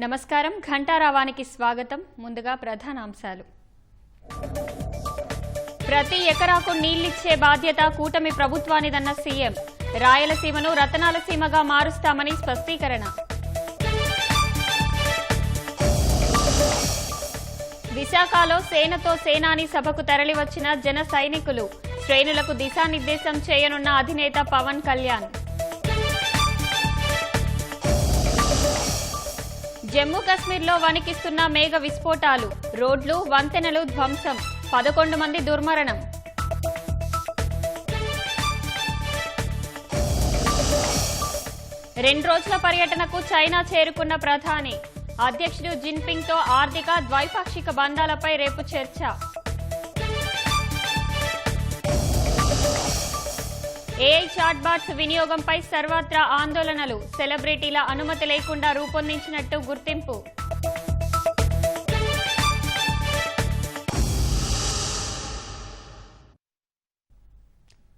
నమస్కారం ఘంటారావానికి స్వాగతం. ముందుగా ప్రధానాంశాలు. ప్రతి ఎకరాకు నీళ్లిచ్చే బాధ్యత కూటమి ప్రభుత్వానిదన్న సీఎం. రాయలసీమను రతనాల సీమగా మారుస్తామని స్పష్టీకరణ. విశాఖలో సేనతో సేనాని సభకు తరలివచ్చిన జన సైనికులు. శ్రేణులకు దిశానిర్దేశం చేయనున్న అధినేత పవన్ కళ్యాణ్. జమ్మూ కశ్మీర్లో వణికిస్తున్న మేఘ విస్ఫోటాలు. రోడ్లు వంతెనలు ధ్వంసం. 11 మంది దుర్మరణం. రెండు రోజుల పర్యటనకు చైనా చేరుకున్న ప్రధాని. అధ్యక్షుడు జిన్పింగ్తో ఆర్థిక ద్వైపాక్షిక బంధాలపై రేపు చర్చ. ఏఐ చాట్బాట్స్ వినియోగంపై సర్వత్రా ఆందోళనలు. సెలబ్రిటీల అనుమతి లేకుండా రూపొందించినట్టు గుర్తింపు.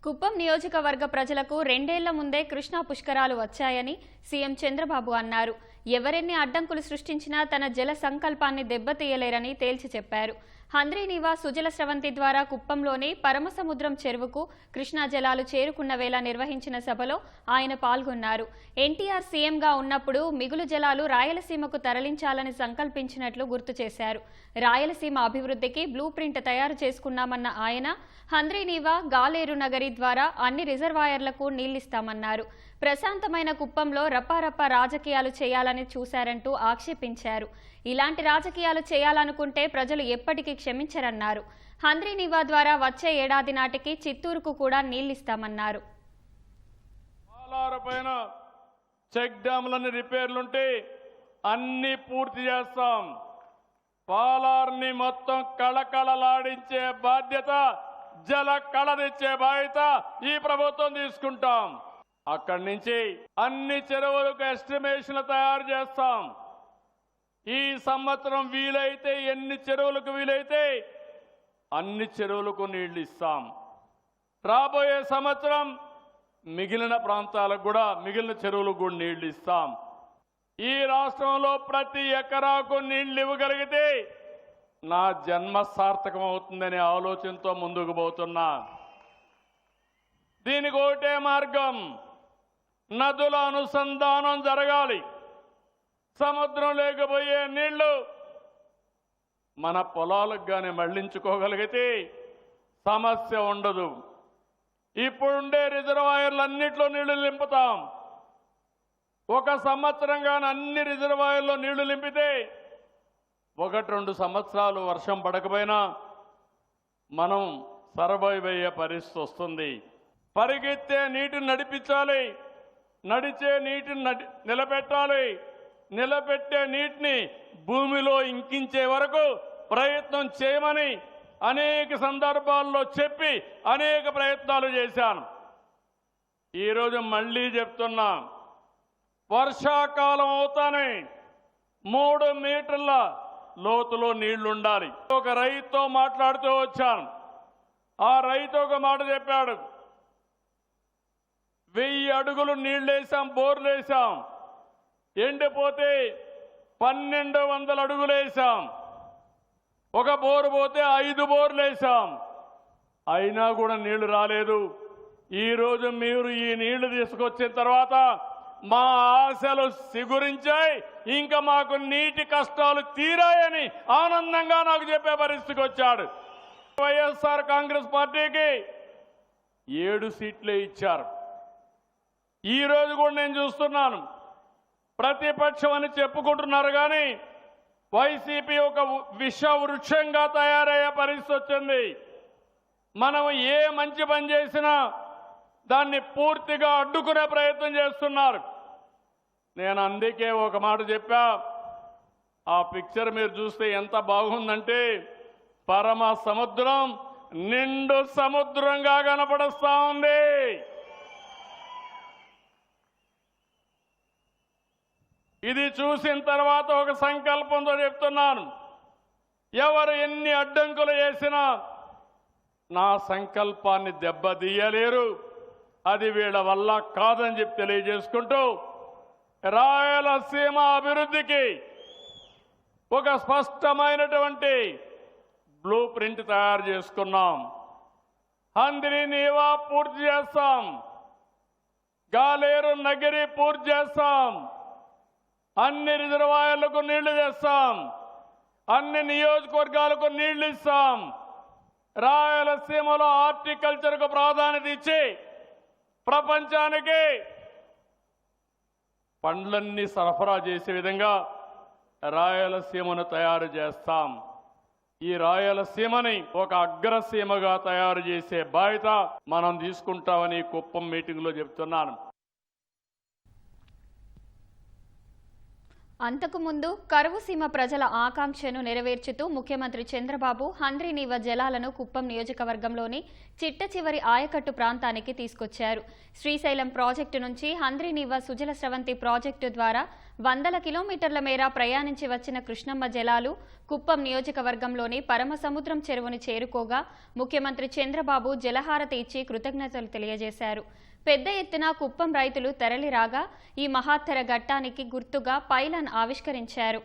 కుప్పం నియోజకవర్గ ప్రజలకు 2 ఏళ్ల ముందే కృష్ణా పుష్కరాలు వచ్చాయని సీఎం చంద్రబాబు అన్నారు. ఎవరెన్ని అడ్డంకులు సృష్టించినా తన జల సంకల్పాన్ని దెబ్బతీయలేరని తేల్చి చెప్పారు. హంద్రీనీవా సుజల స్రవంతి ద్వారా కుప్పంలోని పరమసముద్రం చెరువుకు కృష్ణా జలాలు చేరుకున్న వేళ నిర్వహించిన సభలో ఆయన పాల్గొన్నారు. ఎన్టీఆర్ సీఎంగా ఉన్నప్పుడు మిగులు జలాలు రాయలసీమకు తరలించాలని సంకల్పించినట్లు గుర్తు చేశారు. రాయలసీమ అభివృద్ధికి బ్లూ ప్రింట్ తయారు చేసుకున్నామన్న ఆయన హంద్రీనీవా గాలేరు నగరి ద్వారా అన్ని రిజర్వాయర్లకు నీళ్లిస్తామన్నారు. ప్రశాంతమైన కుప్పంలో రప్పారప్ప రాజకీయాలు చేయాలని చూశారంటూ ఆక్షేపించారు. ఇలాంటి రాజకీయాలు చేయాలనుకుంటే ప్రజలు ఎప్పటికీ క్షమించరన్నారు. హంద్రీనీవా ద్వారా వచ్చే ఏడాది నాటికి చిత్తూరుకు కూడా నీళ్లిస్తామన్నారు. చెక్ డ్యామ్లని రిపేర్లుంటే అన్ని పూర్తి చేస్తాం. పాలార్ని మొత్తం కళకళలాడించే బాధ్యత, జల కళనిచ్చే బాధ్యత ఈ ప్రభుత్వం తీసుకుంటాం. అక్కడి నుంచి అన్ని చెరువులకు ఎస్టిమేషన్లు తయారు చేస్తాం. ఈ సంవత్సరం వీలైతే ఎన్ని చెరువులకు వీలైతే అన్ని చెరువులకు నీళ్లు ఇస్తాం. రాబోయే సంవత్సరం మిగిలిన ప్రాంతాలకు కూడా, మిగిలిన చెరువులకు కూడా నీళ్లు ఇస్తాం. ఈ రాష్ట్రంలో ప్రతి ఎకరాకు నీళ్లు ఇవ్వగలిగితే నా జన్మ సార్థకం అవుతుందనే ఆలోచనతో ముందుకు పోతున్నా. దీనికి ఒకటే మార్గం, నదుల అనుసంధానం జరగాలి. సముద్రం లేకపోయే నీళ్లు మన పొలాలకు కానీ మళ్లించుకోగలిగితే సమస్య ఉండదు. ఇప్పుడుండే రిజర్వాయర్లన్నింటిలో నీళ్లు నింపుతాం. ఒక సంవత్సరం కానీ అన్ని రిజర్వాయర్లో నీళ్లు నింపితే 1-2 సంవత్సరాలు వర్షం పడకపోయినా మనం సర్వైవ్ అయ్యే పరిస్థితి వస్తుంది. పరిగెత్తే నీటిని నడిపించాలి, నడిచే నీటిని నిలబెట్టాలి, నిలబెట్టే నీటిని భూమిలో ఇంకించే వరకు ప్రయత్నం చేయమని అనేక సందర్భాల్లో చెప్పి అనేక ప్రయత్నాలు చేశాను. ఈరోజు మళ్ళీ చెప్తున్నా, వర్షాకాలం అవుతానే 3 మీటర్ల లోతులో నీళ్లుండాలి. ఒక రైతుతో మాట్లాడుతూ వచ్చాను. ఆ రైతు ఒక మాట చెప్పాడు, 1000 అడుగులు నీళ్లేసాం, బోర్లేసాం, ఎండిపోతే 1200 అడుగులేసాం. ఒక బోరు పోతే 5 బోర్లేసాం, అయినా కూడా నీళ్లు రాలేదు. ఈరోజు మీరు ఈ నీళ్లు తీసుకొచ్చిన తర్వాత మా ఆశలు సిగురించాయి, ఇంకా మాకు నీటి కష్టాలు తీరాయని ఆనందంగా నాకు చెప్పే పరిస్థితికి వచ్చాడు. వైఎస్ఆర్ కాంగ్రెస్ పార్టీకి 7 సీట్లే ఇచ్చారు. ఈ రోజు కూడా నేను చూస్తున్నాను, ప్రతిపక్షం అని చెప్పుకుంటున్నారు కానీ వైసీపీ ఒక విష వృక్షంగా తయారయ్యే పరిస్థితి వచ్చింది. మనం ఏ మంచి పని చేసినా దాన్ని పూర్తిగా అడ్డుకునే ప్రయత్నం చేస్తున్నారు. నేను అందుకే ఒక మాట చెప్పా, ఆ పిక్చర్ మీరు చూస్తే ఎంత బాగుందంటే పరమ సముద్రం నిండు సముద్రంగా కనపడుస్తా ఉంది. ఇది చూసిన తర్వాత ఒక సంకల్పంతో చెప్తున్నాను, ఎవరు ఎన్ని అడ్డంకులు చేసినా నా సంకల్పాన్ని దెబ్బతీయలేరు. అది వీళ్ళ వల్ల కాదని చెప్పి తెలియజేసుకుంటూ రాయలసీమ అభివృద్ధికి ఒక స్పష్టమైనటువంటి బ్లూ ప్రింట్ తయారు చేసుకున్నాం. హంద్రీ నీవా పూర్తి చేస్తాం, గాలేరు నగిరి పూర్తి చేస్తాం, అన్ని రిజర్వాయర్లకు నీళ్లు తెస్తాం, అన్ని నియోజకవర్గాలకు నీళ్లు ఇస్తాం. రాయలసీమలో హార్టికల్చర్కు ప్రాధాన్యత ఇచ్చి ప్రపంచానికి పండ్లన్నీ సరఫరా చేసే విధంగా రాయలసీమను తయారు చేస్తాం. ఈ రాయలసీమని ఒక అగ్రసీమగా తయారు చేసే బాధ్యత మనం తీసుకుంటామని కుప్పం మీటింగ్లో చెప్తున్నాను. అంతకుముందు కరువు సీమ ప్రజల ఆకాంక్షను నెరవేర్చుతూ ముఖ్యమంత్రి చంద్రబాబు హంద్రీనీవా జలాలను కుప్పం నియోజకవర్గంలోని చిట్ట చివరి ఆయకట్టు ప్రాంతానికి తీసుకొచ్చారు. శ్రీశైలం ప్రాజెక్టు నుంచి హంద్రీనీవా సుజల స్రవంతి ప్రాజెక్టు ద్వారా 100 కిలోమీటర్ల మేర ప్రయాణించి వచ్చిన కృష్ణమ్మ జలాలు కుప్పం నియోజకవర్గంలోని పరమసముద్రం చెరువుని చేరుకోగా ముఖ్యమంత్రి చంద్రబాబు జలహారతి ఇచ్చి కృతజ్ఞతలు తెలియజేశారు. పెద్ద ఎత్తున కుప్పం రైతులు తరలిరాగా ఈ మహత్తర ఘట్టానికి గుర్తుగా పైలాన్ ఆవిష్కరించారు.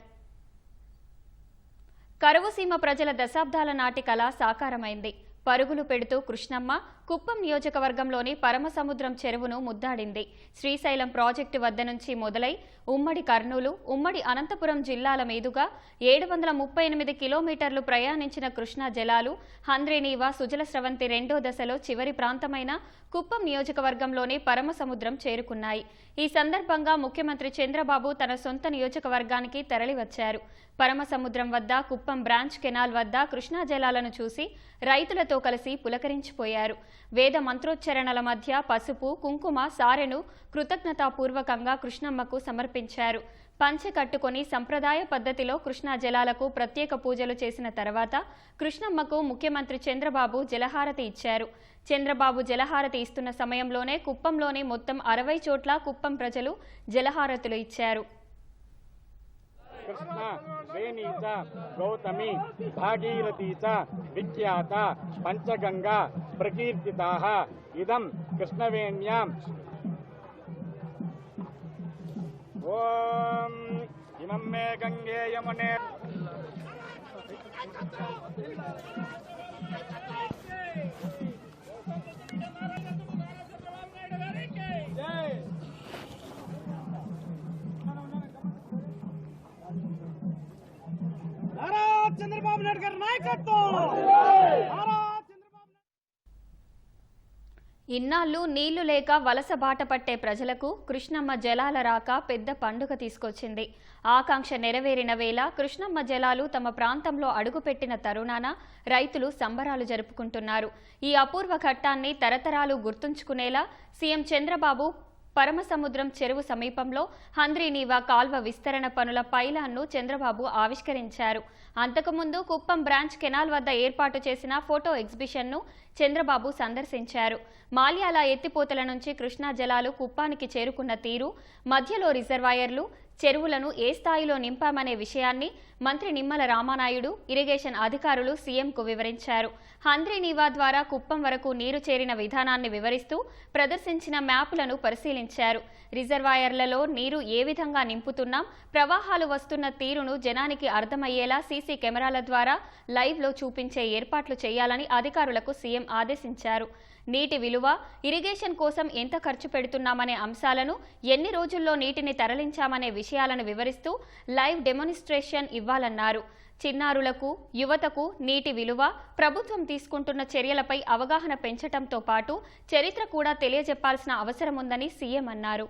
కరువు సీమ ప్రజల దశాబ్దాల నాటి కళ సాకారమైంది. పరుగులు పెడుతూ కృష్ణమ్మ కుప్పం నియోజకవర్గంలోని పరమసముద్రం చెరువును ముద్దాడింది. శ్రీశైలం ప్రాజెక్టు వద్ద నుంచి మొదలై ఉమ్మడి కర్నూలు, ఉమ్మడి అనంతపురం జిల్లాల మీదుగా 738 కిలోమీటర్లు ప్రయాణించిన కృష్ణా జలాలు హంద్రీనీవా సుజల స్రవంతి 2వ దశలో చివరి ప్రాంతమైన కుప్పం నియోజకవర్గంలోని పరమసముద్రం చేరుకున్నాయి. ఈ సందర్భంగా ముఖ్యమంత్రి చంద్రబాబు తన సొంత నియోజకవర్గానికి తరలివచ్చారు. పరమసముద్రం వద్ద కుప్పం బ్రాంచ్ కెనాల్ వద్ద కృష్ణా జలాలను చూసి రైతులతో కలిసి పులకరించిపోయారు. వేద మంత్రోచ్చరణల మధ్య పసుపు, కుంకుమ, సారెను కృతజ్ఞతాపూర్వకంగా కృష్ణమ్మకు సమర్పించారు. పంచె కట్టుకుని సంప్రదాయ పద్ధతిలో కృష్ణా జలాలకు ప్రత్యేక పూజలు చేసిన తర్వాత కృష్ణమ్మకు ముఖ్యమంత్రి చంద్రబాబు జలహారతి ఇచ్చారు. చంద్రబాబు జలహారతి ఇస్తున్న సమయంలోనే కుప్పంలోని మొత్తం 60 చోట్ల కుప్పం ప్రజలు జలహారతులు ఇచ్చారు. కృష్ణ వేణీ చ గౌతమి భాగీరథీ చ విఖ్యాత పంచగంగా ప్రకీర్తితాః ఇదం కృష్ణవేణ్యాం. ఓం ఇమం మే గంగే యమునే చంద్రబాబు నాయుడు గారి నాయకత్వం. ఇన్నాళ్లు నీళ్లు లేక వలస బాట పట్టే ప్రజలకు కృష్ణమ్మ జలాల రాక పెద్ద పండుగ తీసుకొచ్చింది. ఆకాంక్ష నెరవేరిన వేళ కృష్ణమ్మ జలాలు తమ ప్రాంతంలో అడుగుపెట్టిన తరుణాన రైతులు సంబరాలు జరుపుకుంటున్నారు. ఈ అపూర్వ ఘట్టాన్ని తరతరాలు గుర్తుంచుకునేలా సీఎం చంద్రబాబు పరమసముద్రం చెరువు సమీపంలో హంద్రీనీవా కాల్వ విస్తరణ పనుల పైలాన్ను చంద్రబాబు ఆవిష్కరించారు. అంతకుముందు కుప్పం బ్రాంచ్ కెనాల్ వద్ద ఏర్పాటు చేసిన ఫోటో ఎగ్జిబిషన్ను చంద్రబాబు సందర్శించారు. మాల్యాల ఎత్తిపోతల నుంచి కృష్ణా జలాలు కుప్పానికి చేరుకున్న తీరు, మధ్యలో రిజర్వాయర్లు, చెరువులను ఏ స్థాయిలో నింపామనే విషయాన్ని మంత్రి నిమ్మల రామానాయుడు, ఇరిగేషన్ అధికారులు సీఎంకు వివరించారు. హంద్రీనీవా ద్వారా కుప్పం వరకు నీరు చేరిన విధానాన్ని వివరిస్తూ ప్రదర్శించిన మ్యాపులను పరిశీలించారు. రిజర్వాయర్లలో నీరు ఏ విధంగా నింపుతున్నాం, ప్రవాహాలు వస్తున్న తీరును జనానికి అర్థమయ్యేలా సీసీ కెమెరాల ద్వారా లైవ్లో చూపించే ఏర్పాట్లు చేయాలని అధికారులకు సీఎం ఆదేశించారు. నీటి విలువ, ఇరిగేషన్ కోసం ఎంత ఖర్చు పెడుతున్నామనే అంశాలను, ఎన్ని రోజుల్లో నీటిని తరలించామనే విషయాలను వివరిస్తూ లైవ్ డెమోన్స్ట్రేషన్ ఇవ్వాలన్నారు. చిన్నారులకు, యువతకు నీటి విలువ, ప్రభుత్వం తీసుకుంటున్న చర్యలపై అవగాహన పెంచడంతో పాటు చరిత్ర కూడా తెలియజెప్పాల్సిన అవసరం ఉందని సీఎం అన్నారు.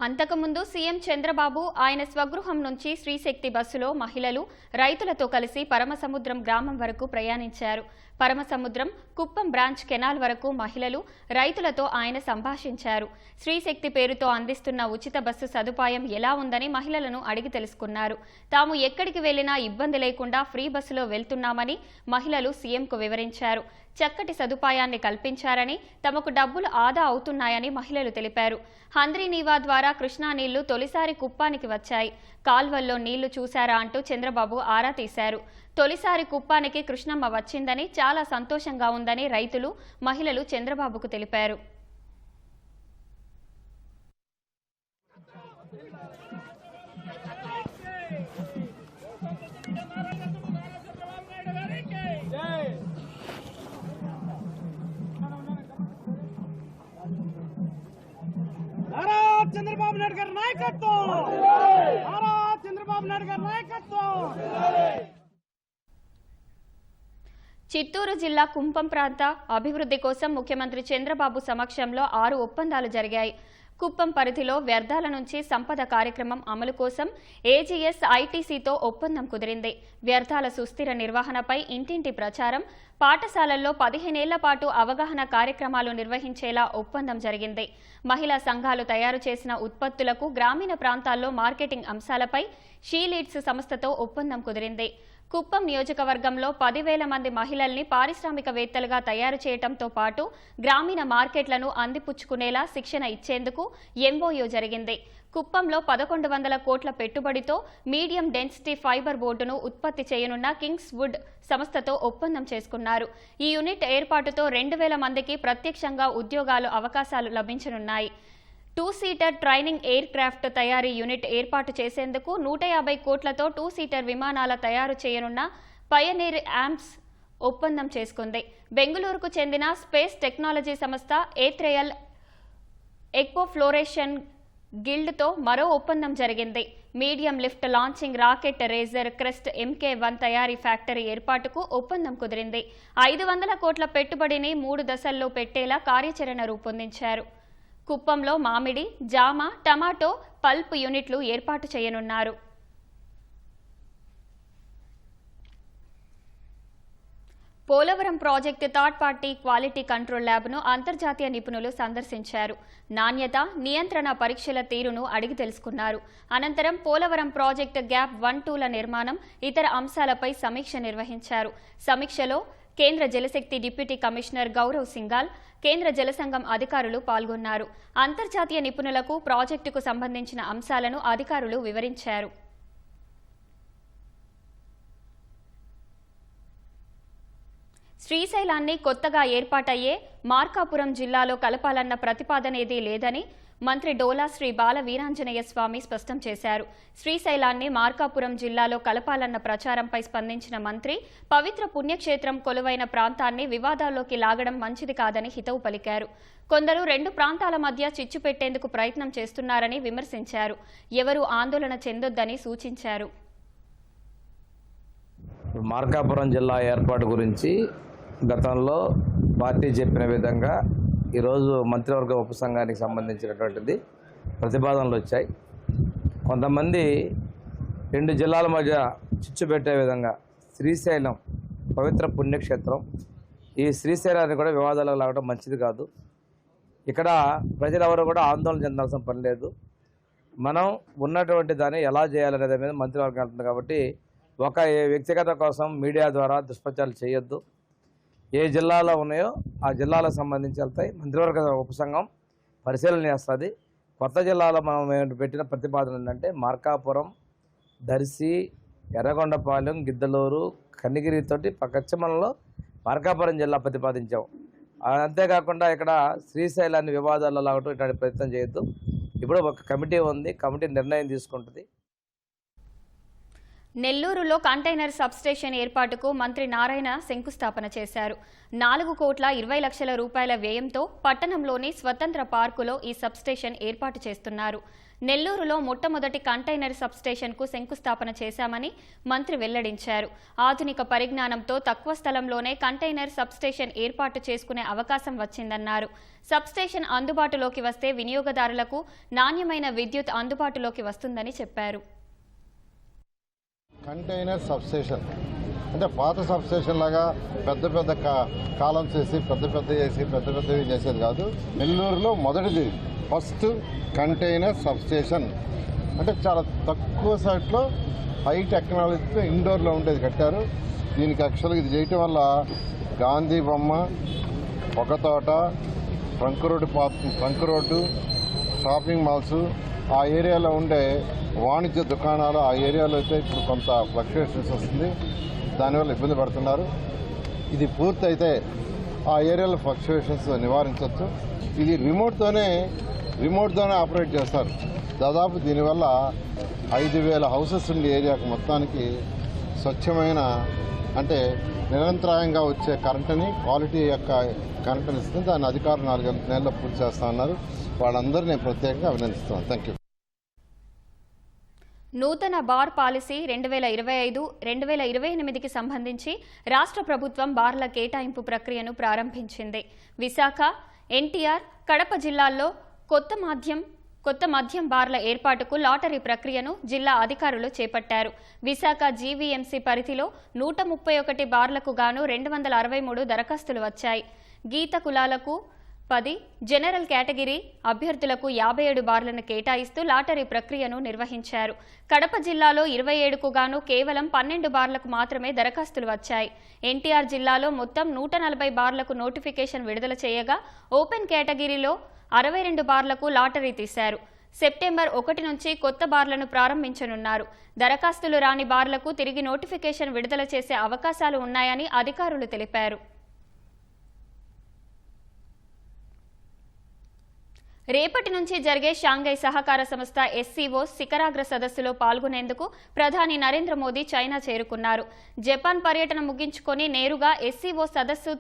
అంతకుముందు సీఎం చంద్రబాబు ఆయన స్వగృహం నుంచి శ్రీశక్తి బస్సులో మహిళలు, రైతులతో కలిసి పరమసముద్రం గ్రామం వరకు ప్రయాణించారు. పరమసముద్రం కుప్పం బ్రాంచ్ కెనాల్ వరకు మహిళలు రైతులతో ఆయన సంభాషించారు. శ్రీశక్తి పేరుతో అందిస్తున్న ఉచిత బస్సు సదుపాయం ఎలా ఉందని మహిళలను అడిగి తెలుసుకున్నారు. తాము ఎక్కడికి వెళ్లినా ఇబ్బంది లేకుండా ఫ్రీ బస్సులో వెళ్తున్నామని మహిళలు సీఎంకు వివరించారు. చక్కటి సదుపాయాన్ని కల్పించారని, తమకు డబ్బులు ఆదా అవుతున్నాయని మహిళలు తెలిపారు. హంద్రీనీవా ద్వారా కృష్ణా నీళ్లు తొలిసారి కుప్పానికి వచ్చాయి. కాల్వల్లో నీళ్లు చూశారా అంటూ చంద్రబాబు ఆరా తీశారు. తొలిసారి కుప్పానికి కృష్ణమ్మ వచ్చిందని, చాలా సంతోషంగా ఉందని రైతులు, మహిళలు చంద్రబాబుకు తెలిపారు. చంద్రబాబు నాయుడు గారి నాయకత్వం, చంద్రబాబు నాయుడు గారి నాయకత్వం. చిత్తూరు జిల్లా కుంపం ప్రాంత అభివృద్ధి కోసం ముఖ్యమంత్రి చంద్రబాబు సమక్షంలో 6 ఒప్పందాలు జరిగాయి. కుప్పం పరిధిలో వ్యర్థాల నుంచి సంపద కార్యక్రమం అమలు కోసం ఏజీఎస్ ఐటీసీతో ఒప్పందం కుదిరింది. వ్యర్థాల సుస్థిర నిర్వహణపై ఇంటింటి ప్రచారం, పాఠశాలల్లో 15 ఏళ్ల పాటు అవగాహన కార్యక్రమాలు నిర్వహించేలా ఒప్పందం జరిగింది. మహిళా సంఘాలు తయారు చేసిన ఉత్పత్తులకు గ్రామీణ ప్రాంతాల్లో మార్కెటింగ్ అంశాలపై షీలీడ్స్ సంస్థతో ఒప్పందం కుదిరింది. కుప్పం నియోజకవర్గంలో 10,000 మంది మహిళల్ని పారిశ్రామికవేత్తలుగా తయారు చేయడంతో పాటు గ్రామీణ మార్కెట్లను అందిపుచ్చుకునేలా శిక్షణ ఇచ్చేందుకు ఎంఓయూ జరిగింది. కుప్పంలో 1100 కోట్ల పెట్టుబడితో మీడియం డెన్సిటీ ఫైబర్ బోర్డును ఉత్పత్తి చేయనున్న కింగ్స్ వుడ్ సంస్థతో ఒప్పందం చేసుకున్నారు. ఈ యూనిట్ ఏర్పాటుతో 2,000 మందికి ప్రత్యక్షంగా ఉద్యోగాలు అవకాశాలు లభించనున్నాయి. 2-సీటర్ ట్రైనింగ్ ఎయిర్ క్రాఫ్ట్ తయారీ యూనిట్ ఏర్పాటు చేసేందుకు 150 కోట్లతో 2-సీటర్ విమానాల తయారు చేయనున్న పయనీర్ యాంప్స్ ఒప్పందం చేసుకుంది. బెంగళూరుకు చెందిన స్పేస్ టెక్నాలజీ సంస్థ ఏథ్రియల్ ఎక్పోఫ్లోరేషన్ గిల్డ్తో మరో ఒప్పందం జరిగింది. Medium lift launching rocket Razor Crest MK1 తయారీ ఫ్యాక్టరీ ఏర్పాటుకు ఒప్పందం కుదిరింది. 500 కోట్ల పెట్టుబడిని 3 దశల్లో పెట్టేలా కార్యాచరణ రూపొందించారు. కుప్పంలో మామిడి, జామ, టమాటో పల్ప్ యూనిట్లు ఏర్పాటు చేయనున్నారు. Polavaram project third party quality control ల్యాబ్ను అంతర్జాతీయ నిపుణులు సందర్శించారు. నాణ్యత, నియంత్రణ పరీక్షల తీరును అడిగి తెలుసుకున్నారు. అనంతరం పోలవరం ప్రాజెక్టు గ్యాప్ 1-2ల నిర్మాణం, ఇతర అంశాలపై సమీక్ష నిర్వహించారు. సమీక్షలో కేంద్ర జలశక్తి డిప్యూటీ కమిషనర్ గౌరవ్ సింగాల్, కేంద్ర జలసంఘం అధికారులు పాల్గొన్నారు. అంతర్జాతీయ నిపుణులకు ప్రాజెక్టుకు సంబంధించిన అంశాలను అధికారులు వివరించారు. శ్రీశైలాన్ని కొత్తగా ఏర్పాటయ్యే మార్కాపురం జిల్లాలో కలపాలన్న ప్రతిపాదనేదీ లేదని మంత్రి డోలా శ్రీ బాల వీరాంజనేయ స్వామి స్పష్టం చేశారు. శ్రీశైలాన్ని మార్కాపురం జిల్లాలో కలపాలన్న ప్రచారంపై స్పందించిన మంత్రి, పవిత్ర పుణ్యక్షేత్రం కొలువైన ప్రాంతాన్ని వివాదాల్లోకి లాగడం మంచిది కాదని హితవు పలికారు. కొందరు 2 ప్రాంతాల మధ్య చిచ్చు పెట్టేందుకు ప్రయత్నం చేస్తున్నారని విమర్శించారు. ఎవరూ ఆందోళన చెందొద్దని సూచించారు. మార్కాపురం జిల్లా ఏర్పాటు గురించి గతంలో పార్టీ చెప్పిన విధంగా ఈరోజు మంత్రివర్గ ఉపసంఘానికి సంబంధించినటువంటిది ప్రతిపాదనలు వచ్చాయి. కొంతమంది 2 జిల్లాల మధ్య చిచ్చు పెట్టే విధంగా శ్రీశైలం పవిత్ర పుణ్యక్షేత్రం, ఈ శ్రీశైలాన్ని కూడా వివాదాలకు లాగడం మంచిది కాదు. ఇక్కడ ప్రజలెవరూ కూడా ఆందోళన చెందాల్సిన పని లేదు. మనం ఉన్నటువంటి దాన్ని ఎలా చేయాలనే దాని మీద మంత్రివర్గం అంటుంది. కాబట్టి ఒక వ్యక్తిగత కోసం మీడియా ద్వారా దుష్ప్రచారాలు చేయొద్దు. ఏ జిల్లాలో ఉన్నాయో ఆ జిల్లాలకు సంబంధించి వెళ్తాయి. మంత్రివర్గ ఉపసంఘం పరిశీలన చేస్తుంది. కొత్త జిల్లాలో మనం పెట్టిన ప్రతిపాదన ఏంటంటే మార్కాపురం, దర్శి, ఎర్రగొండపాలెం, గిద్దలూరు, కనిగిరితోటి పశ్చిమంలో మార్కాపురం జిల్లా ప్రతిపాదించాం. అంతేకాకుండా ఇక్కడ శ్రీశైలాన్ని వివాదాల్లో లాగటం ఇట్లాంటి ప్రయత్నం చేయొద్దు. ఇప్పుడు ఒక కమిటీ ఉంది, కమిటీ నిర్ణయం తీసుకుంటుంది. నెల్లూరులో కంటైనర్ సబ్స్టేషన్ ఏర్పాటుకు మంత్రి నారాయణ శంకుస్థాపన చేశారు. 4,20 లక్షల రూపాయల వ్యయంతో పట్టణంలోని స్వతంత్ర పార్కులో ఈ సబ్స్టేషన్ ఏర్పాటు చేస్తున్నారు. నెల్లూరులో మొట్టమొదటి కంటైనర్ సబ్స్టేషన్కు శంకుస్థాపన చేశామని మంత్రి వెల్లడించారు. ఆధునిక పరిజ్ఞానంతో తక్కువ స్థలంలోనే కంటైనర్ సబ్స్టేషన్ ఏర్పాటు చేసుకునే అవకాశం వచ్చిందన్నారు. సబ్స్టేషన్ అందుబాటులోకి వస్తే వినియోగదారులకు నాణ్యమైన విద్యుత్ అందుబాటులోకి వస్తుందని చెప్పారు. కంటైనర్ సబ్స్టేషన్ అంటే పాత సబ్స్టేషన్ లాగా పెద్ద పెద్ద కాలమ్స్ వేసి పెద్దవి చేసేది కాదు. నెల్లూరులో మొదటిది ఫస్ట్ కంటైనర్ సబ్స్టేషన్. అంటే చాలా తక్కువ సైట్లో హై టెక్నాలజీతో ఇండోర్లో ఉండేది కట్టారు. దీనికి యాక్చువల్గా ఇది చేయటం వల్ల గాంధీ బొమ్మ, Pogathota, trunk road, shopping malls, ఆ ఏరియాలో ఉండే వాణిజ్య దుకాణాలు, ఆ ఏరియాలో అయితే ఇప్పుడు కొంత ఫ్లక్చుయేషన్స్ వస్తుంది. దానివల్ల ఇబ్బంది పడుతున్నారు. ఇది పూర్తయితే ఆ ఏరియాలో ఫ్లక్చుయేషన్స్ నివారించవచ్చు. ఇది రిమోట్తోనే ఆపరేట్ చేస్తారు. దాదాపు దీనివల్ల 5,000 హౌసెస్ ఉండే ఏరియాకు మొత్తానికి స్వచ్ఛమైన అంటే నిరంతరాయంగా వచ్చే కరెంటుని, క్వాలిటీ యొక్క కరెంటుని ఇస్తుంది. దాన్ని అధికారులు 4 నెలల్లో పూర్తి చేస్తా ఉన్నారు. వాళ్ళందరూ నేను ప్రత్యేకంగా అభినందిస్తున్నాను. Thank you. నూతన బార్ పాలసీ 2025-2028కి సంబంధించి రాష్ట్ర ప్రభుత్వం బార్ల కేటాయింపు ప్రక్రియను ప్రారంభించింది. విశాఖ, ఎన్టీఆర్, కడప జిల్లాల్లో కొత్త మద్యం బార్ల ఏర్పాటుకు లాటరీ ప్రక్రియను జిల్లా అధికారులు చేపట్టారు. విశాఖ జీవీఎంసీ పరిధిలో 131 బార్లకు గాను 263 దరఖాస్తులు వచ్చాయి. గీత కులాలకు 10, జనరల్ కేటగిరీ అభ్యర్థులకు 57 బార్లను కేటాయిస్తూ లాటరీ ప్రక్రియను నిర్వహించారు. కడప జిల్లాలో 27కు గాను కేవలం 12 బార్లకు మాత్రమే దరఖాస్తులు వచ్చాయి. ఎన్టీఆర్ జిల్లాలో మొత్తం 140 బార్లకు నోటిఫికేషన్ విడుదల చేయగా ఓపెన్ కేటగిరీలో 62 బార్లకు లాటరీ తీశారు. సెప్టెంబర్ 1 నుంచి కొత్త బార్లను ప్రారంభించనున్నారు. దరఖాస్తులు రాని బార్లకు తిరిగి నోటిఫికేషన్ విడుదల చేసే అవకాశాలు ఉన్నాయని అధికారులు తెలిపారు. రేపటి నుంచి జరిగే షాంఘై సహకార సంస్థ SCO శిఖరాగ్ర సదస్సులో పాల్గొనేందుకు ప్రధాని నరేంద్ర మోదీ చైనా చేరుకున్నారు. జపాన్ పర్యటన ముగించుకొని నేరుగా SCO సదస్సు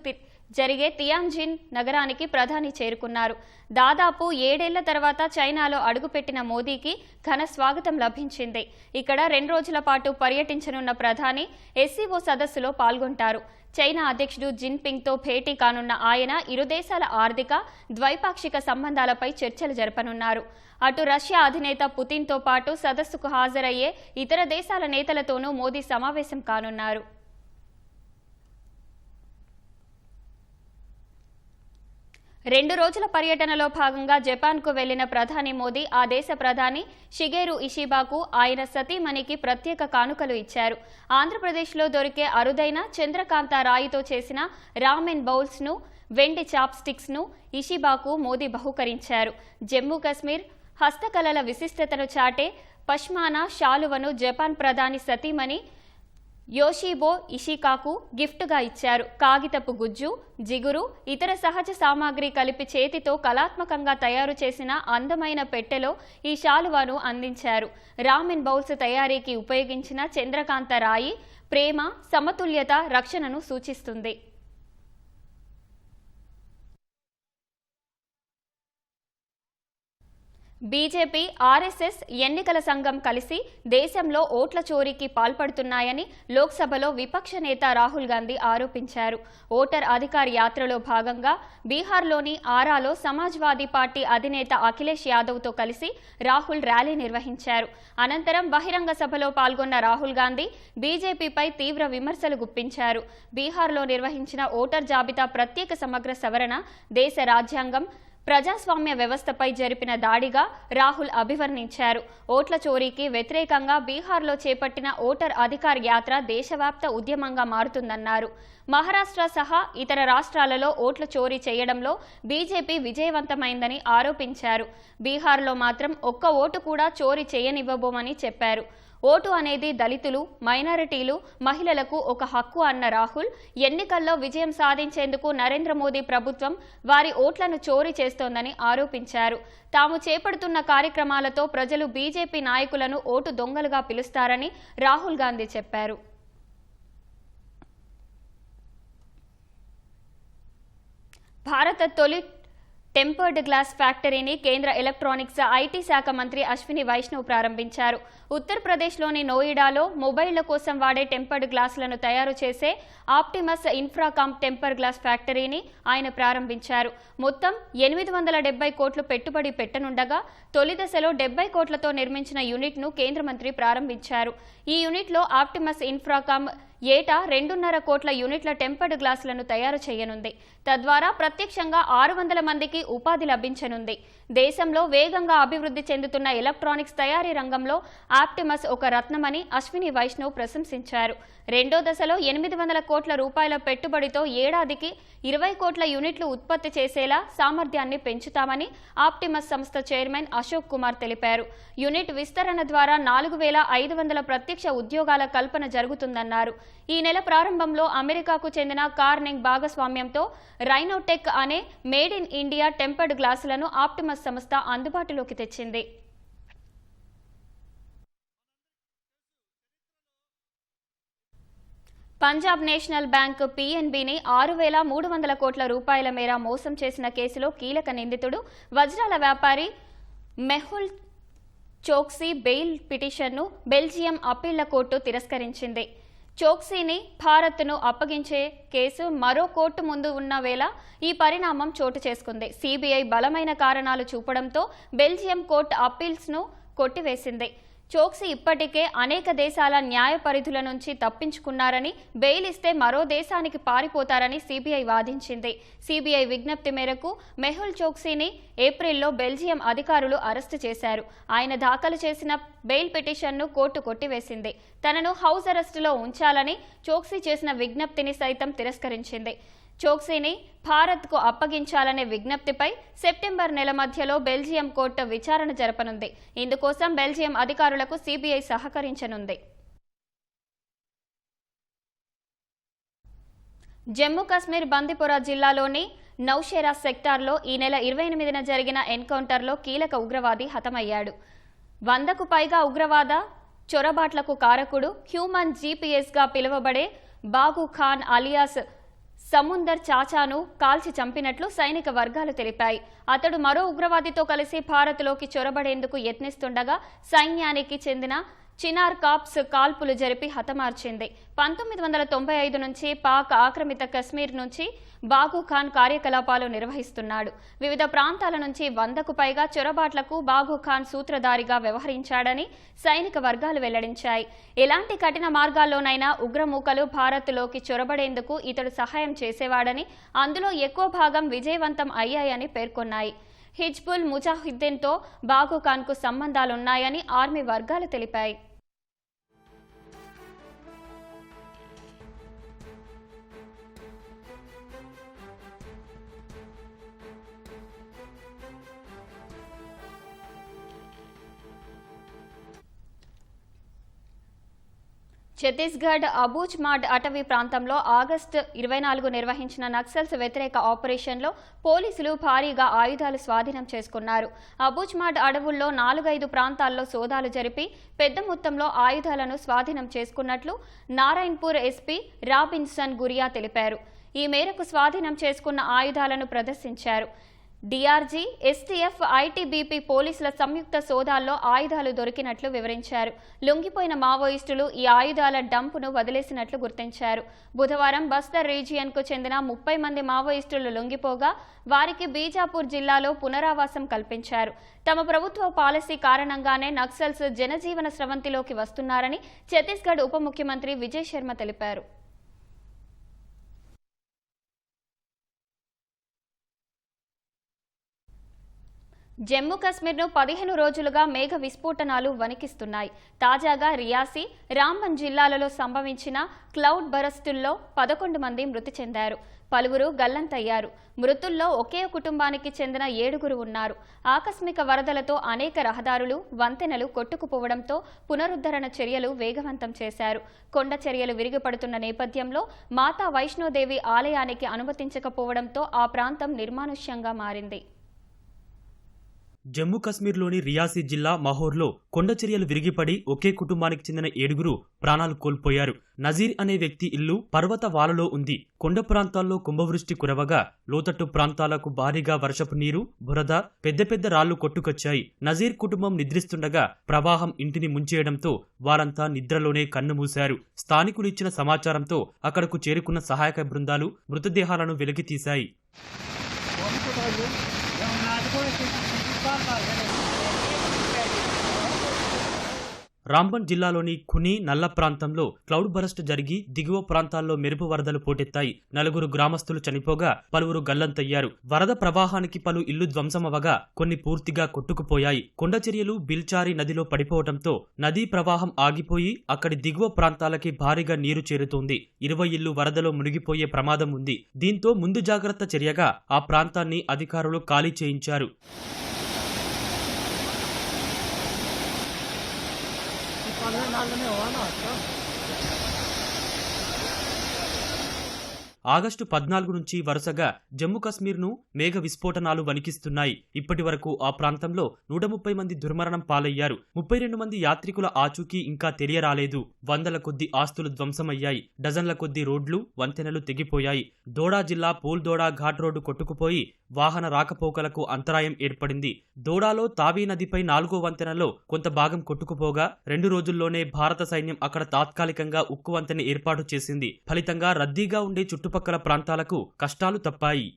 జరిగే తియాన్జిన్ నగరానికి ప్రధాని చేరుకున్నారు. దాదాపు 7 ఏళ్ల తర్వాత చైనాలో అడుగుపెట్టిన మోదీకి ఘన స్వాగతం లభించింది. ఇక్కడ 2 రోజుల పాటు పర్యటించనున్న ప్రధాని SCO సదస్సులో పాల్గొంటారు. చైనా అధ్యక్షుడు జిన్పింగ్తో భేటీ కానున్న ఆయన ఇరు దేశాల ఆర్థిక, ద్వైపాక్షిక సంబంధాలపై చర్చలు జరపనున్నారు. అటు రష్యా అధినేత పుతిన్తో పాటు సదస్సుకు హాజరయ్యే ఇతర దేశాల నేతలతోనూ మోదీ సమావేశం కానున్నారు. రెండు రోజుల పర్యటనలో భాగంగా జపాన్కు వెళ్లిన ప్రధాని మోదీ ఆ దేశ ప్రధాని షిగేరు ఇషిబాకు ఆయన సతీమణికి ప్రత్యేక కానుకలు ఇచ్చారు. ఆంధ్రప్రదేశ్లో దొరికే అరుదైన చంద్రకాంత రాయితో చేసిన రామెన్ బౌల్స్ను, వెండి చాప్స్టిక్స్ను ఇషిబాకు మోదీ బహుకరించారు. జమ్మూ కశ్మీర్ హస్తకళల విశిష్టతను చాటే పష్మానా శాలువను జపాన్ ప్రధాని సతీమణి యోషిబో ఇషికాకు గిఫ్ట్గా ఇచ్చారు. కాగితపు గుజ్జు, జిగురు, ఇతర సహజ సామాగ్రి కలిపి చేతితో కళాత్మకంగా తయారు చేసిన అందమైన పెట్టెలో ఈ శాలువాను అందించారు. రామెన్ బౌల్స్ తయారీకి ఉపయోగించిన చంద్రకాంత రాయి ప్రేమ, సమతుల్యత, రక్షణను సూచిస్తుంది. బీజేపీ, ఆర్ఎస్ఎస్ ఎన్నికల సంఘం కలిసి దేశంలో ఓట్ల చోరీకి పాల్పడుతున్నాయని లోక్సభలో విపక్ష నేత రాహుల్ గాంధీ ఆరోపించారు. ఓటర్ అధికార్ యాత్రలో భాగంగా బీహార్లోని ఆరాలో సమాజ్వాదీ పార్టీ అధినేత అఖిలేష్ యాదవ్తో కలిసి రాహుల్ ర్యాలీ నిర్వహించారు. అనంతరం బహిరంగ సభలో పాల్గొన్న రాహుల్ గాంధీ బీజేపీపై తీవ్ర విమర్శలు గుప్పించారు. బీహార్లో నిర్వహించిన ఓటర్ జాబితా ప్రత్యేక సమగ్ర సవరణ దేశ రాజ్యాంగం, ప్రజాస్వామ్య వ్యవస్థపై జరిపిన దాడిగా రాహుల్ అభివర్ణించారు. ఓట్ల చోరీకి వ్యతిరేకంగా బీహార్లో చేపట్టిన ఓటర్ అధికార్ యాత్ర దేశవ్యాప్త ఉద్యమంగా మారుతుందన్నారు. మహారాష్ట్ర సహా ఇతర రాష్ట్రాలలో ఓట్ల చోరీ చేయడంలో బీజేపీ విజయవంతమైందని ఆరోపించారు. బీహార్లో మాత్రం ఒక్క ఓటు కూడా చోరీ చేయనివ్వబోమని చెప్పారు. ఓటు అనేది దళితులు, మైనారిటీలు, మహిళలకు ఒక హక్కు అన్న రాహుల్ ఎన్నికల్లో విజయం సాధించేందుకు నరేంద్ర మోదీ ప్రభుత్వం వారి ఓట్లను చోరీ చేస్తోందని ఆరోపించారు. తాము చేపడుతున్న కార్యక్రమాలతో ప్రజలు బీజేపీ నాయకులను ఓటు దొంగలుగా పిలుస్తారని రాహుల్ గాంధీ చెప్పారు. భారత తొలి టెంపర్డ్ గ్లాస్ ఫ్యాక్టరీని కేంద్ర ఎలక్ట్రానిక్స్, ఐటీ శాఖ మంత్రి అశ్విని వైష్ణవ్ ప్రారంభించారు. ఉత్తరప్రదేశ్లోని నోయిడాలో మొబైళ్ల కోసం వాడే టెంపర్డ్ గ్లాసులను తయారు చేసే ఆప్టిమస్ ఇన్ఫ్రాకామ్ టెంపర్ గ్లాస్ ఫ్యాక్టరీని ఆయన ప్రారంభించారు. మొత్తం 870 కోట్లు పెట్టుబడి పెట్టనుండగా తొలి దశలో 70 కోట్లతో నిర్మించిన యూనిట్ను కేంద్ర మంత్రి ప్రారంభించారు. ఈ యూనిట్లో ఆప్టిమస్ ఇన్ఫ్రాకామ్ ఏటా 2.5 కోట్ల యూనిట్ల టెంపర్డ్ గ్లాసులను తయారు చేయనుంది. తద్వారా ప్రత్యక్షంగా 600 మందికి ఉపాధి లభించనుంది. దేశంలో వేగంగా అభివృద్ధి చెందుతున్న ఎలక్ట్రానిక్స్ తయారీ రంగంలో ఆప్టిమస్ ఒక రత్నమని అశ్విని వైష్ణవ్ ప్రశంసించారు. రెండో దశలో 800 కోట్ల రూపాయల పెట్టుబడితో ఏడాదికి 20 కోట్ల యూనిట్లు ఉత్పత్తి చేసేలా సామర్థ్యాన్ని పెంచుతామని ఆప్టిమస్ సంస్థ చైర్మన్ అశోక్ కుమార్ తెలిపారు. యూనిట్ విస్తరణ ద్వారా 4,500 ప్రత్యక్ష ఉద్యోగాల కల్పన జరుగుతుందన్నారు. ఈ నెల ప్రారంభంలో అమెరికాకు చెందిన కార్నింగ్ భాగస్వామ్యంతో రైనోటెక్ అనే మేడ్ ఇన్ ఇండియా టెంపర్డ్ గ్లాసులను ఆప్టిమస్ సంస్థ అందుబాటులోకి తెచ్చింది. పంజాబ్ నేషనల్ బ్యాంక్ పీఎన్బీని 6,300 కోట్ల రూపాయల మేర మోసం చేసిన కేసులో కీలక నిందితుడు వజ్రాల వ్యాపారి మెహుల్ చోక్సీ బెయిల్ పిటిషన్ను బెల్జియం అప్పీళ్ల కోర్టు తిరస్కరించింది. చోక్సీని భారత్ను అప్పగించే కేసు మరో కోర్టు ముందు ఉన్న వేళ ఈ పరిణామం చోటు చేసుకుంది. సిబిఐ బలమైన కారణాలు చూపడంతో బెల్జియం కోర్టు అప్పీల్స్ను కొట్టివేసింది. చోక్సీ ఇప్పటికే అనేక దేశాల న్యాయ పరిధుల నుంచి తప్పించుకున్నారని, బెయిల్ ఇస్తే మరో దేశానికి పారిపోతారని సిబిఐ వాదించింది. సిబిఐ విజ్ఞప్తి మేరకు మెహుల్ చోక్సీని ఏప్రిల్లో బెల్జియం అధికారులు అరెస్టు చేశారు. ఆయన దాఖలు చేసిన బెయిల్ పిటిషన్ను కోర్టు కొట్టివేసింది. తనను హౌస్ అరెస్టులో ఉంచాలని చోక్సీ చేసిన విజ్ఞప్తిని సైతం తిరస్కరించింది. చోక్సీని భారత్కు అప్పగించాలనే విజ్ఞప్తిపై సెప్టెంబర్ నెల మధ్యలో బెల్జియం కోర్టు విచారణ జరపనుంది. ఇందుకోసం బెల్జియం అధికారులకు సిబిఐ సహకరించనుంది. జమ్మూ కశ్మీర్ బందిపురా జిల్లాలోని నౌషేరా సెక్టార్లో ఈ నెల 28న జరిగిన ఎన్కౌంటర్లో కీలక ఉగ్రవాది హతమయ్యాడు. 100కు పైగా ఉగ్రవాద చొరబాట్లకు కారకుడు హ్యూమన్ జీపీఎస్గా పిలువబడే బాగు ఖాన్ అలియాస్ సముందర్ చాచాను కాల్చి చంపినట్లు సైనిక వర్గాలు తెలిపాయి. అతడు మరో ఉగ్రవాదితో కలిసి భారత్లోకి చొరబడేందుకు యత్నిస్తుండగా సైన్యానికి చెందిన చినార్ కాప్స్ కాల్పులు జరిపి హతమార్చింది. 1995 నుంచి పాక్ ఆక్రమిత కశ్మీర్ నుంచి బాగు ఖాన్ కార్యకలాపాలు నిర్వహిస్తున్నాడు. వివిధ ప్రాంతాల నుంచి 100కు పైగా చొరబాట్లకు బాగు ఖాన్ సూత్రధారిగా వ్యవహరించాడని సైనిక వర్గాలు వెల్లడించాయి. ఎలాంటి కఠిన మార్గాల్లోనైనా ఉగ్రమూకలు భారత్లోకి చొరబడేందుకు ఇతడు సహాయం చేసేవాడని, అందులో ఎక్కువ భాగం విజయవంతం అయ్యాయని పేర్కొన్నాయి. హిజ్బుల్ ముజాహిద్దీన్తో బాగు ఖాన్కు సంబంధాలున్నాయని ఆర్మీ వర్గాలు తెలిపాయి. ఛత్తీస్గఢ్ అబూజ్మాడ్ అటవీ ప్రాంతంలో ఆగస్టు 24 నిర్వహించిన నక్సల్స్ వ్యతిరేక ఆపరేషన్లో పోలీసులు భారీగా ఆయుధాలు స్వాధీనం చేసుకున్నారు. అబూజ్మాడ్ అడవుల్లో 4-5 ప్రాంతాల్లో సోదాలు జరిపి పెద్ద మొత్తంలో ఆయుధాలను స్వాధీనం చేసుకున్నట్లు నారాయణపూర్ ఎస్పీ రాబిన్సన్ గురియా తెలిపారు. ఈ మేరకు స్వాధీనం చేసుకున్న ఆయుధాలను ప్రదర్శించారు. డిఆర్జీ, ఎస్టీఎఫ్, ఐటీబీపీ పోలీసుల సంయుక్త సోదాల్లో ఆయుధాలు దొరికినట్లు వివరించారు. లొంగిపోయిన మావోయిస్టులు ఈ ఆయుధాల డంపును వదిలేసినట్లు గుర్తించారు. బుధవారం బస్తర్ రీజియన్కు చెందిన 30 మంది మావోయిస్టులు లొంగిపోగా వారికి బీజాపూర్ జిల్లాలో పునరావాసం కల్పించారు. తమ ప్రభుత్వ పాలసీ కారణంగానే నక్సల్స్ జనజీవన స్రవంతిలోకి వస్తున్నారని ఛత్తీస్గఢ్ ఉప ముఖ్యమంత్రి విజయ్ శర్మ తెలిపారు. జమ్మూ కశ్మీర్ను 15 రోజులుగా మేఘ విస్ఫోటనాలు వణికిస్తున్నాయి. తాజాగా రియాసీ, రాంబన్ జిల్లాలలో సంభవించిన క్లౌడ్ బరస్టుల్లో 11 మంది మృతి చెందారు. పలువురు గల్లంతయ్యారు. మృతుల్లో ఒకే కుటుంబానికి చెందిన 7గురు ఉన్నారు. ఆకస్మిక వరదలతో అనేక రహదారులు, వంతెనలు కొట్టుకుపోవడంతో పునరుద్ధరణ చర్యలు వేగవంతం చేశారు. కొండ చర్యలు విరిగిపడుతున్న నేపథ్యంలో మాతా వైష్ణోదేవి ఆలయానికి అనుమతించకపోవడంతో ఆ ప్రాంతం నిర్మానుష్యంగా మారింది. జమ్మూ కశ్మీర్లోని రియాసీ జిల్లా మహోర్లో కొండచర్యలు విరిగిపడి ఒకే కుటుంబానికి చెందిన 7గురు ప్రాణాలు కోల్పోయారు. నజీర్ అనే వ్యక్తి ఇల్లు పర్వత వాలలో ఉంది. కొండ ప్రాంతాల్లో కుంభవృష్టి కురవగా లోతట్టు ప్రాంతాలకు భారీగా వర్షపు నీరు, బురద, పెద్ద పెద్ద రాళ్లు కొట్టుకొచ్చాయి. నజీర్ కుటుంబం నిద్రిస్తుండగా ప్రవాహం ఇంటిని ముంచేయడంతో వారంతా నిద్రలోనే కన్నుమూశారు. స్థానికులు ఇచ్చిన సమాచారంతో అక్కడకు చేరుకున్న సహాయక బృందాలు మృతదేహాలను వెలికితీశాయి. రాంబన్ జిల్లాలోని ఖుని నల్ల ప్రాంతంలో క్లౌడ్ బరస్ట్ జరిగి దిగువ ప్రాంతాల్లో మెరుపు వరదలు పోటెత్తాయి. 4 గ్రామస్తులు చనిపోగా పలువురు గల్లంతయ్యారు. వరద ప్రవాహానికి పలు ఇళ్లు ధ్వంసమవగా కొన్ని పూర్తిగా కొట్టుకుపోయాయి. కొండచర్యలు బిల్చారి నదిలో పడిపోవడంతో నదీ ప్రవాహం ఆగిపోయి అక్కడి దిగువ ప్రాంతాలకి భారీగా నీరు చేరుతోంది. 20 ఇళ్లు వరదలో మునిగిపోయే ప్రమాదం ఉంది. దీంతో ముందు జాగ్రత్త చర్యగా ఆ ప్రాంతాన్ని అధికారులు ఖాళీ చేయించారు. ఆగస్టు 14 నుంచి వరుసగా జమ్మూ కశ్మీర్ను మేఘ విస్ఫోటనాలు వణికిస్తున్నాయి. ఇప్పటి వరకు ఆ ప్రాంతంలో 130 మంది దుర్మరణం పాలయ్యారు. 32 మంది యాత్రికుల ఆచూకీ ఇంకా తెలియరాలేదు. వందల కొద్ది ఆస్తులు ధ్వంసమయ్యాయి. డజన్ల కొద్ది రోడ్లు, వంతెనలు తెగిపోయాయి. దోడా జిల్లా పూల్దోడా ఘాట్ రోడ్డు కొట్టుకుపోయి వాహన రాకపోకలకు అంతరాయం ఏర్పడింది. దోడాలో తావీ నదిపై 4వ వంతెనలో కొంత భాగం కొట్టుకుపోగా 2 రోజుల్లోనే భారత సైన్యం అక్కడ తాత్కాలికంగా ఉక్కు వంతెన ఏర్పాటు చేసింది. ఫలితంగా రద్దీగా ఉండే చుట్టుపక్కల ప్రాంతాలకు కష్టాలు తప్పాయి.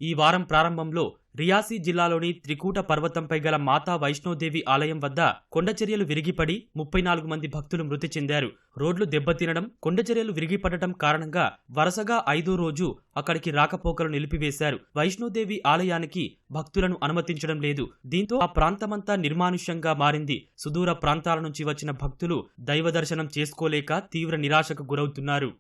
ఈ వారం ప్రారంభంలో రియాసీ జిల్లాలోని త్రికూట పర్వతంపై గల మాతా వైష్ణోదేవి ఆలయం వద్ద కొండచర్యలు విరిగిపడి 34 మంది భక్తులు మృతి చెందారు. రోడ్లు దెబ్బతినడం, కొండచర్యలు విరిగిపడటం కారణంగా వరుసగా 5వ రోజు అక్కడికి రాకపోకలు నిలిపివేశారు. వైష్ణోదేవి ఆలయానికి భక్తులను అనుమతించడం లేదు. దీంతో ఆ ప్రాంతమంతా నిర్మానుష్యంగా మారింది. సుదూర ప్రాంతాల నుంచి వచ్చిన భక్తులు దైవ దర్శనం చేసుకోలేక తీవ్ర నిరాశకు గురవుతున్నారు.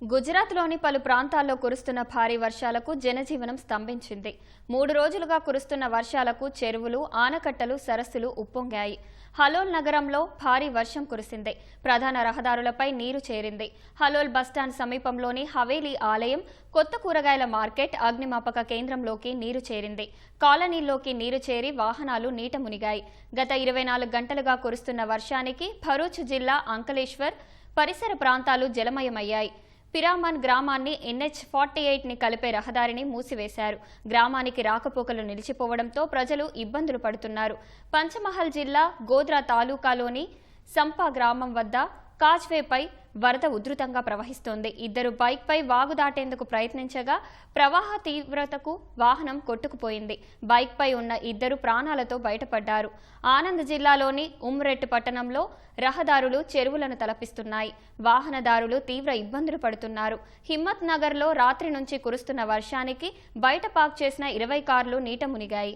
గుజరాత్లోని పలు ప్రాంతాల్లో కురుస్తున్న భారీ వర్షాలకు జనజీవనం స్తంభించింది. 3 రోజులుగా కురుస్తున్న వర్షాలకు చెరువులు, ఆనకట్టలు, సరస్సులు ఉప్పొంగాయి. హలోల్ నగరంలో భారీ వర్షం కురిసింది. ప్రధాన రహదారులపై నీరు చేరింది. హలోల్ బస్టాండ్ సమీపంలోని హవేలీ ఆలయం, కొత్త కూరగాయల మార్కెట్, అగ్నిమాపక కేంద్రంలోకి నీరు చేరింది. కాలనీల్లోకి నీరు చేరి వాహనాలు నీట మునిగాయి. గత 24 గంటలుగా కురుస్తున్న వర్షానికి భరూచ్ జిల్లా అంకలేశ్వర్ పరిసర ప్రాంతాలు జలమయమయ్యాయి. పిరామన్ గ్రామాన్ని NH-48ని కలిపే రహదారిని మూసివేశారు. గ్రామానికి రాకపోకలు నిలిచిపోవడంతో ప్రజలు ఇబ్బందులు పడుతున్నారు. పంచమహల్ జిల్లా గోద్రా తాలూకాలోని సంపా గ్రామం వద్ద కాజ్వేపై వరద ఉధృతంగా ప్రవహిస్తోంది. 2 బైక్పై వాగు దాటేందుకు ప్రయత్నించగా ప్రవాహ తీవ్రతకు వాహనం కొట్టుకుపోయింది. బైక్పై ఉన్న 2 ప్రాణాలతో బయటపడ్డారు. ఆనంద్ జిల్లాలోని ఉమ్రెట్ పట్టణంలో రహదారులు చెరువులను తలపిస్తున్నాయి. వాహనదారులు తీవ్ర ఇబ్బందులు పడుతున్నారు. హిమ్మత్ నగర్లో రాత్రి నుంచి కురుస్తున్న వర్షానికి బయట పార్క్ చేసిన 20 కార్లు నీట మునిగాయి.